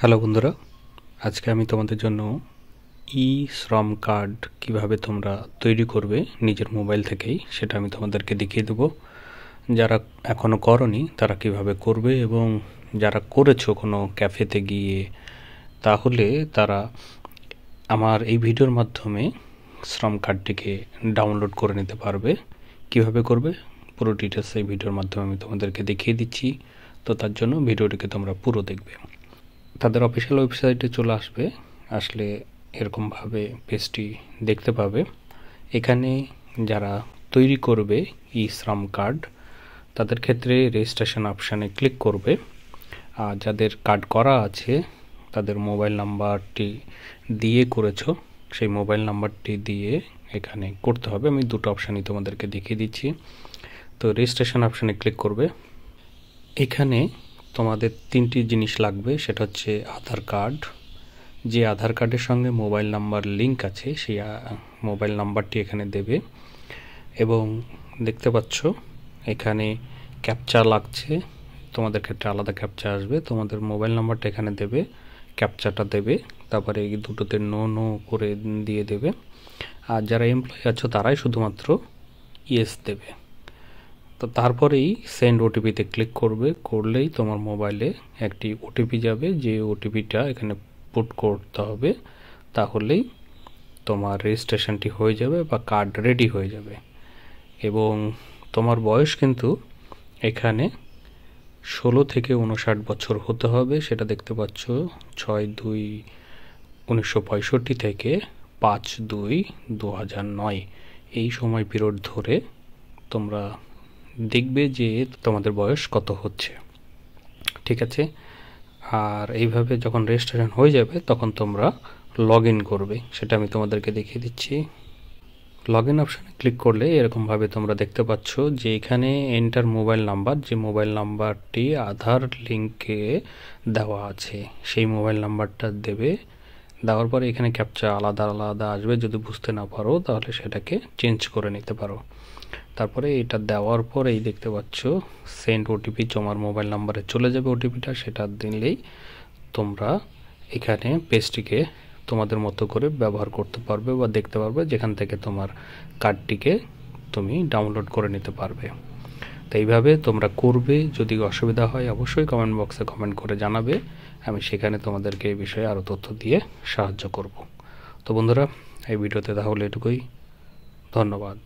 Hello বন্ধুরা, আজকে আমি তোমাদের জন্য শ্রম কার্ড কিভাবে তোমরা তৈরি করবে নিজের মোবাইল থেকেই সেটা আমি তোমাদেরকে দেখিয়ে দেবো। যারা এখনও করনি তারা কিভাবে করবে, এবং যারা করেছো কোনো ক্যাফেতে গিয়ে, তাহলে তারা আমার এই ভিডিওর মাধ্যমে শ্রম কার্ডটিকে ডাউনলোড করে নিতে পারবে। কিভাবে করবে পুরো ডিটেলস এই ভিডিওর মাধ্যমে আমি তোমাদেরকে দেখিয়ে দিচ্ছি। তো তার জন্য ভিডিওটিকে তোমরা পুরো দেখবে। তাদের অফিসিয়াল ওয়েবসাইটে চলে আসলে এরকমভাবে পেজটি দেখতে পাবে। এখানে যারা তৈরি করবে শ্রম কার্ড তাদের ক্ষেত্রে রেজিস্ট্রেশন অপশানে ক্লিক করবে। আর যাদের কার্ড করা আছে তাদের মোবাইল নাম্বারটি দিয়ে করেছো, সেই মোবাইল নাম্বারটি দিয়ে এখানে করতে হবে। আমি দুটো অপশানই তোমাদেরকে দেখিয়ে দিচ্ছি। তো রেজিস্ট্রেশন অপশানে ক্লিক করবে। এখানে তোমাদের তিনটি জিনিস লাগবে, সেটা হচ্ছে আধার কার্ড। যে আধার কার্ডের সঙ্গে মোবাইল নাম্বার লিঙ্ক আছে সেই মোবাইল নাম্বারটি এখানে দেবে, এবং দেখতে পাচ্ছ এখানে ক্যাপচা লাগছে। তোমাদের ক্ষেত্রে আলাদা ক্যাপচা আসবে, তোমাদের মোবাইল নাম্বারটা এখানে দেবে, ক্যাপচাটা দেবে, তারপরে এই দুটোতে নো করে দিয়ে দেবে। আর যারা এমপ্লয়ি আছো তারাই শুধুমাত্র ইয়েস দেবে। তো তারপরেই সেন্ড ওটিপিতে ক্লিক করলেই তোমার মোবাইলে একটি ওটিপি যাবে, যে ওটিপিটা এখানে পুট করতে হবে। তাহলেই তোমার রেজিস্ট্রেশনটি হয়ে যাবে বা কার্ড রেডি হয়ে যাবে। এবং তোমার বয়স কিন্তু এখানে 16 থেকে 59 বছর হতে হবে, সেটা দেখতে পাচ্ছ 6/2/1965 থেকে 5/2/2009 এই সময় পিরিয়ড ধরে তোমরা দেখবে যে তোমাদের বয়স কত হচ্ছে। ঠিক আছে? আর এইভাবে যখন রেজিস্ট্রেশন হয়ে যাবে তখন তোমরা লগ ইন করবে, সেটা আমি তোমাদেরকে দেখিয়ে দিচ্ছি। লগ ইন অপশানে ক্লিক করলে এরকমভাবে তোমরা দেখতে পাচ্ছ যে এখানে এন্টার মোবাইল নাম্বার, যে মোবাইল নাম্বারটি আধার লিঙ্কে দেওয়া আছে সেই মোবাইল নাম্বারটা দেবে। দেওয়ার পরে এখানে ক্যাপচা আলাদা আলাদা আসবে, যদি বুঝতে না পারো তাহলে সেটাকে চেঞ্জ করে নিতে পারো। তারপরে এটা দেওয়ার পর এই দেখতে পাচ্ছ সেন্ড ওটিপি তোমার মোবাইল নাম্বারে চলে যাবে। ওটিপিটা সেটা দিলেই তোমরা এখানে পেজটিকে তোমাদের মতো করে ব্যবহার করতে পারবে বা দেখতে পারবে, যেখান থেকে তোমার কার্ডটিকে তুমি ডাউনলোড করে নিতে পারবে। তো এইভাবে তোমরা করবে। যদি অসুবিধা হয় অবশ্যই কমেন্ট বক্সে কমেন্ট করে জানাবে, আমি সেখানে তোমাদেরকে এই বিষয়ে আরও তথ্য দিয়ে সাহায্য করব। তো বন্ধুরা, এই ভিডিওতে তাহলে এটুকুই। ধন্যবাদ।